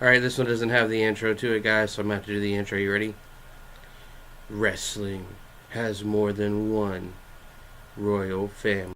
Alright, this one doesn't have the intro to it, guys, so I'm going to have to do the intro. You ready? Wrestling has more than one royal family.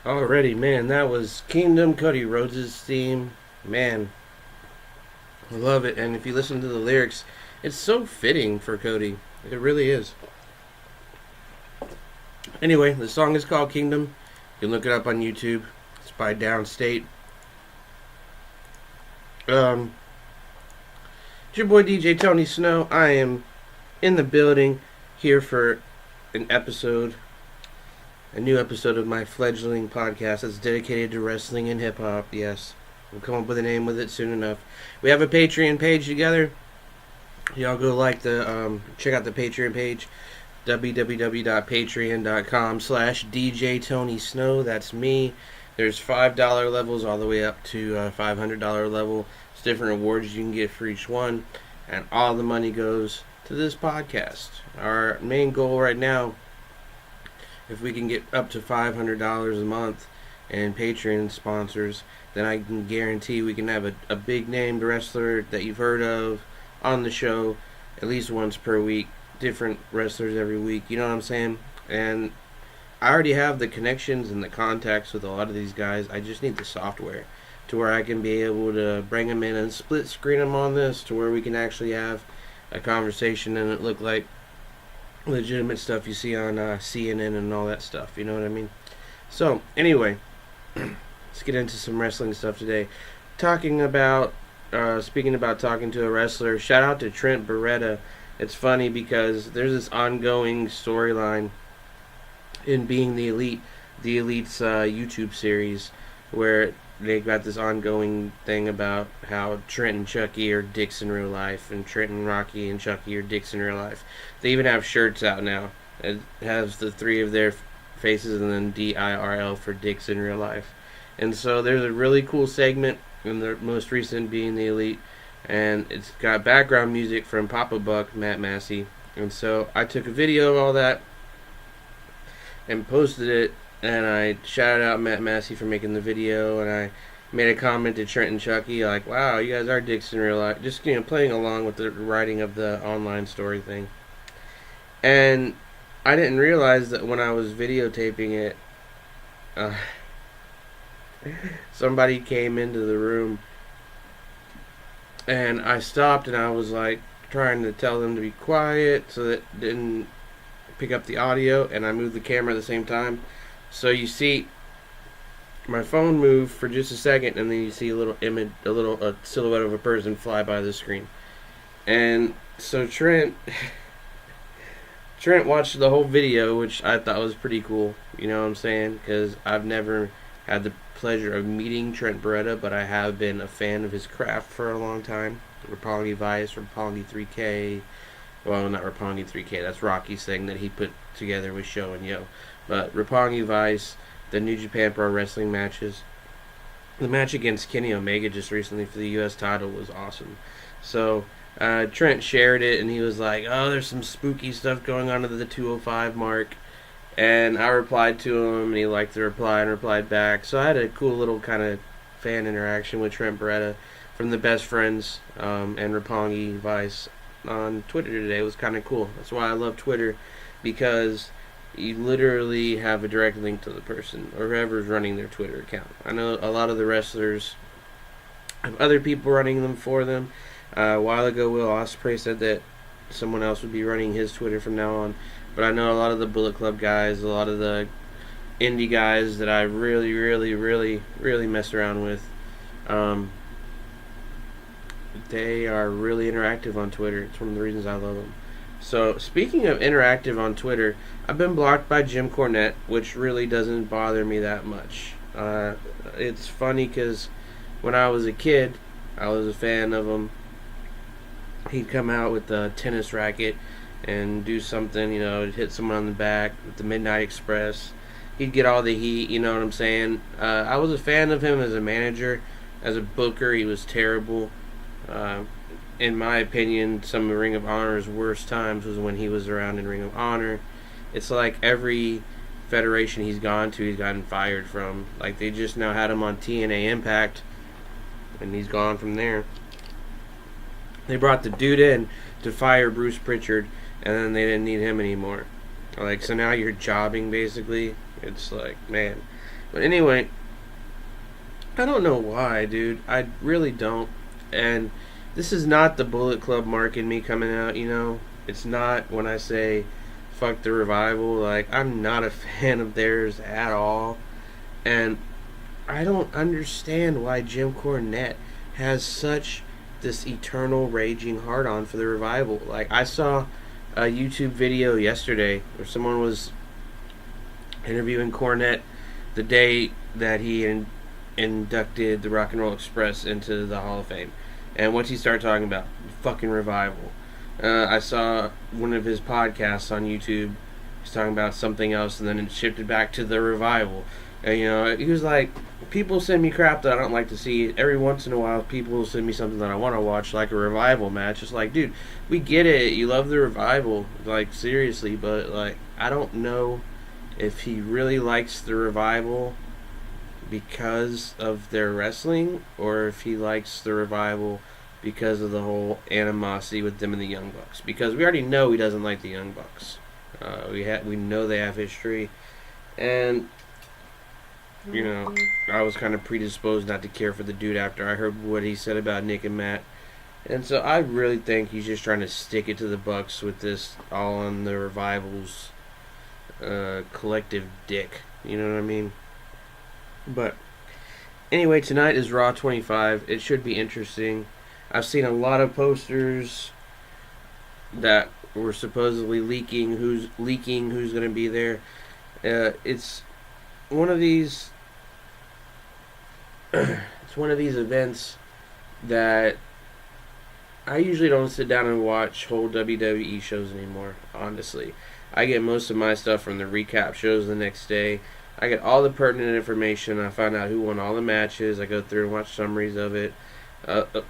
Alrighty, man, that was Kingdom, Cody Rhodes' theme. Man, I love it. And if you listen to the lyrics, it's so fitting for Cody. It really is. Anyway, the song is called Kingdom. You can look it up on YouTube. It's by Downstate. It's your boy DJ Tony Snow. I am in the building here for an episode. A new episode of my fledgling podcast that's dedicated to wrestling and hip-hop. Yes, we'll come up with a name with it soon enough. We have a Patreon page together. Y'all go check out the Patreon page, www.patreon.com/DJ Tony Snow. That's me. There's $5 levels all the way up to $500 level. It's different rewards you can get for each one, and all the money goes to this podcast. Our main goal right now, if we can get up to $500 a month and Patreon sponsors, then I can guarantee we can have a big named wrestler that you've heard of on the show at least once per week. Different wrestlers every week, you know what I'm saying? And I already have the connections and the contacts with a lot of these guys. I just need the software to where I can be able to bring them in and split screen them on this to where we can actually have a conversation and it look like legitimate stuff you see on CNN and all that stuff. You know what I mean? So anyway, let's get into some wrestling stuff today. Speaking about talking to a wrestler, shout out to Trent Beretta. It's funny because there's this ongoing storyline in Being the Elite, the Elite's YouTube series, where they got this ongoing thing about how Trent and Chucky are dicks in real life, and Trent and Rocky and Chucky are dicks in real life. They even have shirts out now. It has the three of their faces and then DIRL for dicks in real life. And so there's a really cool segment in the most recent Being the Elite, and it's got background music from Papa Buck, Matt Massey. And so I took a video of all that and posted it, and I shouted out Matt Massey for making the video, and I made a comment to Trent and Chucky like, wow, you guys are dicks in real life, just playing along with the writing of the online story thing. And I didn't realize that when I was videotaping it, somebody came into the room, and I stopped and I was like trying to tell them to be quiet so that it didn't pick up the audio, and I moved the camera at the same time. So you see my phone move for just a second, and then you see a little image, a silhouette of a person fly by the screen. And so Trent watched the whole video, which I thought was pretty cool. You know what I'm saying? Because I've never had the pleasure of meeting Trent Beretta, but I have been a fan of his craft for a long time. Roppongi Vice, Roppongi 3K. Well, not Roppongi 3K. That's Rocky's thing that he put together with Show and Yo. But Roppongi Vice, the New Japan Pro Wrestling matches. The match against Kenny Omega just recently for the U.S. title was awesome. So Trent shared it, and he was like, oh, there's some spooky stuff going on at the 205 mark. And I replied to him, and he liked the reply and replied back. So I had a cool little kind of fan interaction with Trent Beretta from the Best Friends and Roppongi Vice on Twitter today. It was kind of cool. That's why I love Twitter, because you literally have a direct link to the person or whoever's running their Twitter account. I know a lot of the wrestlers have other people running them for them. A while ago, Will Ospreay said that someone else would be running his Twitter from now on. But I know a lot of the Bullet Club guys, a lot of the indie guys that I really, really, really, really mess around with, they are really interactive on Twitter. It's one of the reasons I love them. So, speaking of interactive on Twitter, I've been blocked by Jim Cornette, which really doesn't bother me that much. It's funny because when I was a kid, I was a fan of him. He'd come out with a tennis racket and do something, hit someone on the back with the Midnight Express. He'd get all the heat, you know what I'm saying? I was a fan of him as a manager. As a booker, he was terrible. In my opinion, some of Ring of Honor's worst times was when he was around in Ring of Honor. It's like every federation he's gone to, he's gotten fired from. Like, they just now had him on TNA Impact, and he's gone from there. They brought the dude in to fire Bruce Pritchard, and then they didn't need him anymore. Like, so now you're jobbing, basically. It's like, man. But anyway, I don't know why, dude. I really don't. And this is not the Bullet Club mark in me coming out, It's not when I say fuck the Revival. Like, I'm not a fan of theirs at all. And I don't understand why Jim Cornette has such this eternal raging hard-on for the Revival. Like, I saw a YouTube video yesterday where someone was interviewing Cornette the day that he inducted the Rock and Roll Express into the Hall of Fame. And what's he start talking about? Fucking Revival. I saw one of his podcasts on YouTube. He's talking about something else, and then it shifted back to the Revival. And, he was like, people send me crap that I don't like to see. Every once in a while, people send me something that I want to watch, like a Revival match. It's like, dude, we get it. You love the Revival. Like, seriously. But, like, I don't know if he really likes the Revival because of their wrestling, or if he likes the Revival because of the whole animosity with them and the Young Bucks. Because we already know he doesn't like the Young Bucks. We know they have history, And, you know, I was kind of predisposed not to care for the dude after I heard what he said about Nick and Matt. And so I really think he's just trying to stick it to the Bucks with this all on the Revival's collective dick. You know what I mean? But anyway, tonight is Raw 25. It should be interesting. I've seen a lot of posters that were supposedly leaking who's going to be there. It's one of these. It's one of these events that I usually don't sit down and watch whole WWE shows anymore. Honestly, I get most of my stuff from the recap shows the next day. I get all the pertinent information. I find out who won all the matches. I go through and watch summaries of it.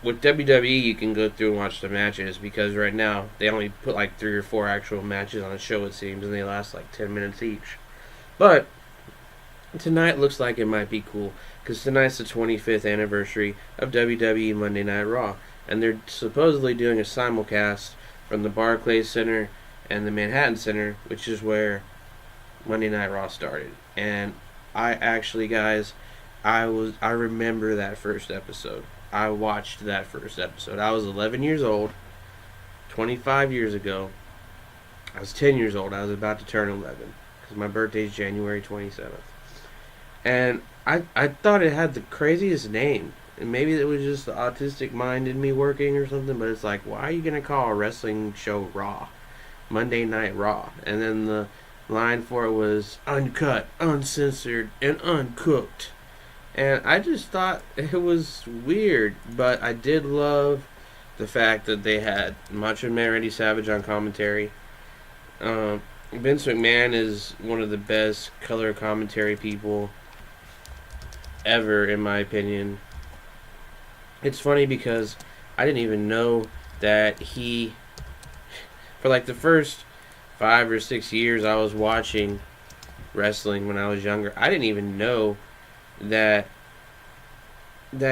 With WWE, you can go through and watch the matches because right now they only put like 3 or 4 actual matches on a show, it seems, and they last like 10 minutes each. But tonight looks like it might be cool because tonight's the 25th anniversary of WWE Monday Night Raw, and they're supposedly doing a simulcast from the Barclays Center and the Manhattan Center, which is where Monday Night Raw started. And I actually, guys, I remember that first episode. I watched that first episode. I was 11 years old, 25 years ago. I was 10 years old. I was about to turn 11 because my birthday's January 27th. And I thought it had the craziest name. And maybe it was just the autistic mind in me working or something, but it's like, why are you going to call a wrestling show Raw? Monday Night Raw. And then the line for it was uncut, uncensored, and uncooked. And I just thought it was weird, but I did love the fact that they had Macho Man Randy Savage on commentary. Vince McMahon is one of the best color commentary people ever, in my opinion. It's funny because I didn't even know that he, for like the first 5 or 6 years I was watching wrestling when I was younger, I didn't even know that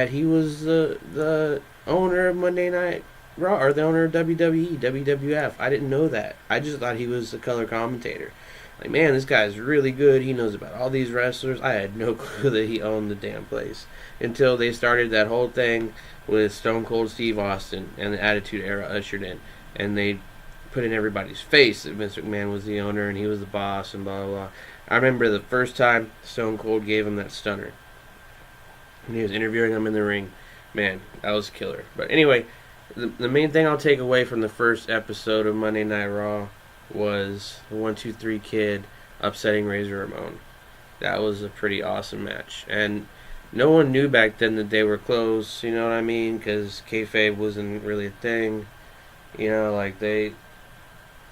he was the owner of Monday Night Raw, or the owner of WWE, WWF. I didn't know that. I just thought he was a color commentator. Like, man, this guy's really good. He knows about all these wrestlers. I had no clue that he owned the damn place until they started that whole thing with Stone Cold Steve Austin and the Attitude Era ushered in, and they put in everybody's face that Vince McMahon was the owner and he was the boss and blah blah blah. I remember the first time Stone Cold gave him that stunner and he was interviewing him in the ring. Man, that was killer. But anyway, the main thing I'll take away from the first episode of Monday Night Raw was the 1-2-3 Kid upsetting Razor Ramon. That was a pretty awesome match. And no one knew back then that they were close, you know what I mean? Because kayfabe wasn't really a thing. You know, like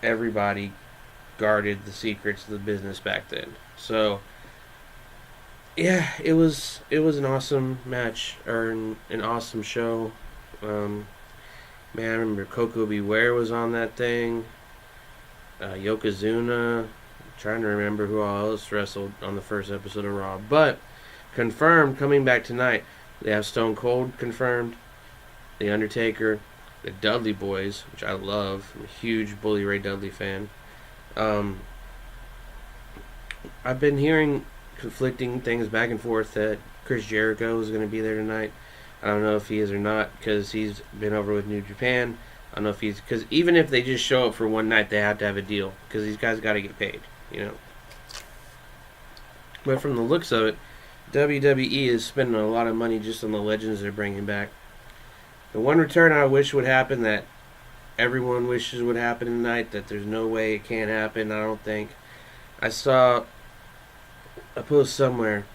everybody guarded the secrets of the business back then. So, yeah, it was an awesome match, or an awesome show. Man, I remember Coco Beware was on that thing. Yokozuna. I'm trying to remember who all else wrestled on the first episode of Raw. But confirmed coming back tonight. They have Stone Cold confirmed, The Undertaker, the Dudley Boys, which I love. I'm a huge Bully Ray Dudley fan. I've been hearing conflicting things back and forth that Chris Jericho is going to be there tonight. I don't know if he is or not because he's been over with New Japan. I don't know if he's, because even if they just show up for one night, they have to have a deal because these guys got to get paid, you know. But from the looks of it, WWE is spending a lot of money just on the legends they're bringing back. The one return I wish would happen, that everyone wishes would happen tonight, that there's no way it can't happen, I don't think. I saw a post somewhere,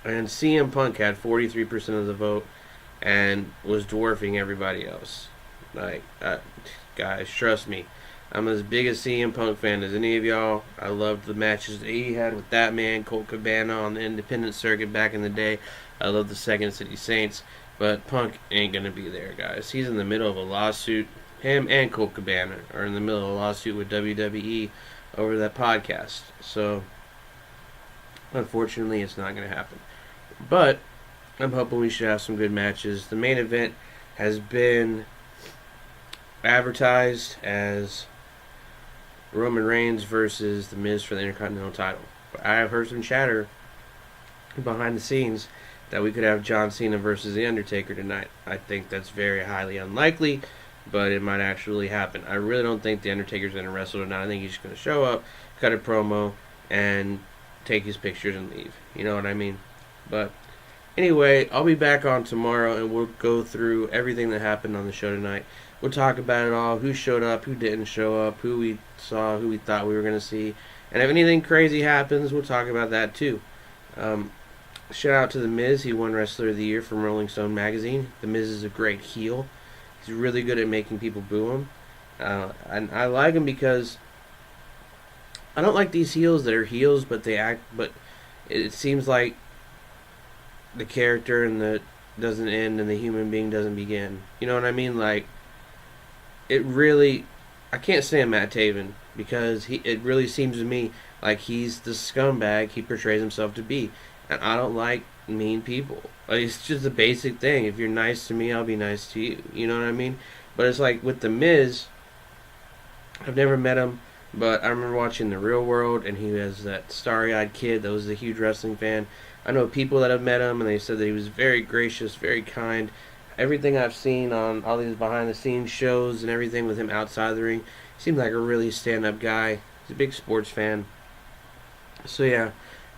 and CM Punk had 43% of the vote and was dwarfing everybody else. Like, guys, trust me, I'm as big a CM Punk fan as any of y'all. I loved the matches that he had with that man, Colt Cabana, on the independent circuit back in the day. I love the Second City Saints, but Punk ain't going to be there, guys. He's in the middle of a lawsuit. Him and Colt Cabana are in the middle of a lawsuit with WWE over that podcast. So, unfortunately, it's not going to happen. But I'm hoping we should have some good matches. The main event has been advertised as Roman Reigns versus The Miz for the Intercontinental title. I have heard some chatter behind the scenes that we could have John Cena versus The Undertaker tonight. I think that's very highly unlikely, but it might actually happen. I really don't think The Undertaker's going to wrestle tonight. I think he's just going to show up, cut a promo, and take his pictures and leave. You know what I mean? But anyway, I'll be back on tomorrow, and we'll go through everything that happened on the show tonight. We'll talk about it all, who showed up, who didn't show up, who we saw, who we thought we were going to see. And if anything crazy happens, we'll talk about that too. Shout out to The Miz. He won Wrestler of the Year from Rolling Stone magazine. The Miz is a great heel. He's really good at making people boo him. And I like him because I don't like these heels that are heels, but they act. But it seems like the character and the doesn't end and the human being doesn't begin. You know what I mean? Like, it really, I can't stand Matt Taven because it really seems to me like he's the scumbag he portrays himself to be. And I don't like mean people. Like, it's just a basic thing. If you're nice to me, I'll be nice to you. You know what I mean? But it's like with The Miz, I've never met him, but I remember watching The Real World, and he was that starry-eyed kid that was a huge wrestling fan. I know people that have met him, and they said that he was very gracious, very kind. Everything I've seen on all these behind-the-scenes shows and everything with him outside the ring, seems like a really stand-up guy. He's a big sports fan. So, yeah.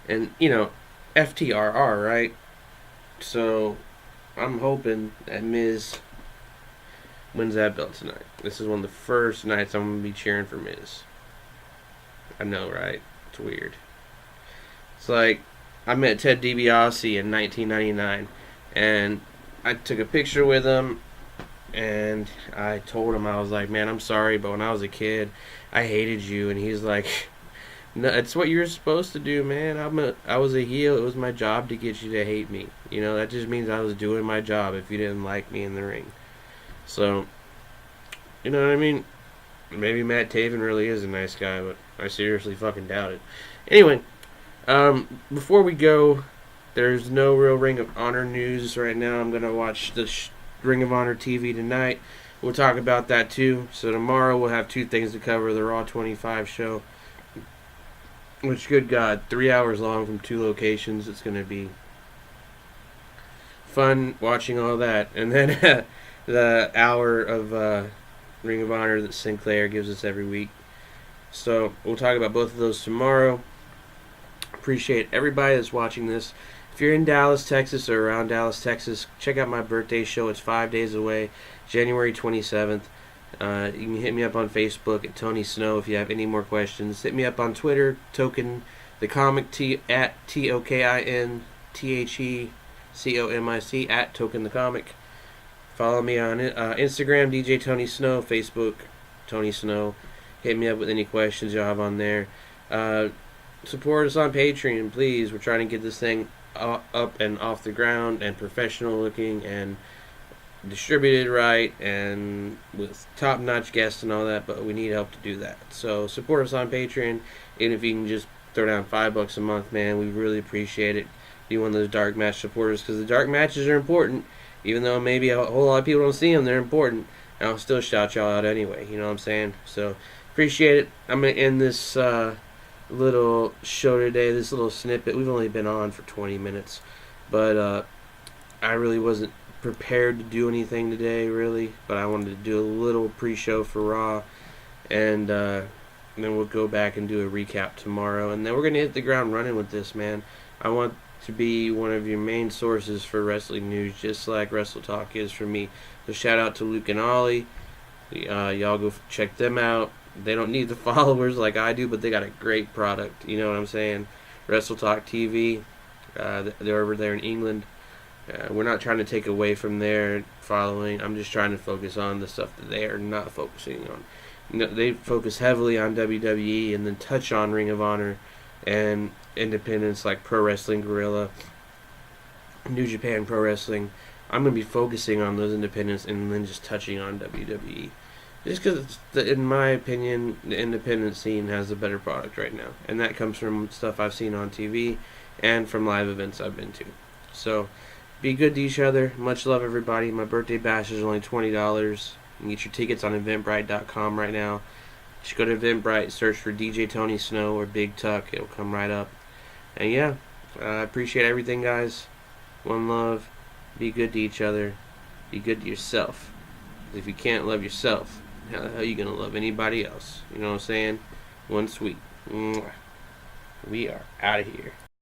And, you know, FTRR, right? So, I'm hoping that Miz wins that belt tonight. This is one of the first nights I'm going to be cheering for Miz. I know, right? It's weird. It's like, I met Ted DiBiase in 1999, and I took a picture with him, and I told him, I was like, man, I'm sorry, but when I was a kid, I hated you. And he's like, no, it's what you're supposed to do, man. I was a heel. It was my job to get you to hate me. You know, that just means I was doing my job if you didn't like me in the ring. So, you know what I mean? Maybe Matt Taven really is a nice guy, but I seriously fucking doubt it. Anyway, before we go, there's no real Ring of Honor news right now. I'm going to watch the Ring of Honor TV tonight. We'll talk about that too. So tomorrow we'll have two things to cover. The Raw 25 show, which, good God, 3 hours long from two locations. It's going to be fun watching all that. And then the hour of Ring of Honor that Sinclair gives us every week. So we'll talk about both of those tomorrow. Appreciate everybody that's watching this. If you're in Dallas, Texas, or around Dallas, Texas, check out my birthday show. It's 5 days away, January 27th. You can hit me up on Facebook at Tony Snow if you have any more questions. Hit me up on Twitter, Token the Comic, at TOKINTHECOMIC, at Token the Comic. Follow me on Instagram, DJ Tony Snow, Facebook, Tony Snow. Hit me up with any questions you have on there. Support us on Patreon, please. We're trying to get this thing up and off the ground and professional looking and distributed right and with top-notch guests and all that, but we need help to do that. So support us on Patreon, and if you can just throw down $5 a month, man, we really appreciate it. Be one of those dark match supporters, because the dark matches are important. Even though maybe a whole lot of people don't see them, they're important. And I'll still shout y'all out anyway, you know what I'm saying? So appreciate it. I'm going to end this little show today, this little snippet. We've only been on for 20 minutes, but I really wasn't prepared to do anything today, really, but I wanted to do a little pre-show for Raw, and then we'll go back and do a recap tomorrow, and then we're going to hit the ground running with this, man. I want to be one of your main sources for wrestling news, just like Wrestle Talk is for me. So shout out to Luke and Ollie. Y'all go check them out. They don't need the followers like I do, but they got a great product. You know what I'm saying? Wrestle Talk TV. They're over there in England. We're not trying to take away from their following. I'm just trying to focus on the stuff that they are not focusing on. You know, they focus heavily on WWE and then touch on Ring of Honor and independents like Pro Wrestling Guerrilla, New Japan Pro Wrestling. I'm going to be focusing on those independents and then just touching on WWE. Just because, in my opinion, the independent scene has a better product right now. And that comes from stuff I've seen on TV and from live events I've been to. So, be good to each other. Much love, everybody. My birthday bash is only $20. You can get your tickets on eventbrite.com right now. Just go to Eventbrite, search for DJ Tony Snow or Big Tuck. It'll come right up. And yeah, I appreciate everything, guys. One love. Be good to each other. Be good to yourself. If you can't love yourself, how the hell are you gonna love anybody else? You know what I'm saying? One sweet. Mwah. We are out of here.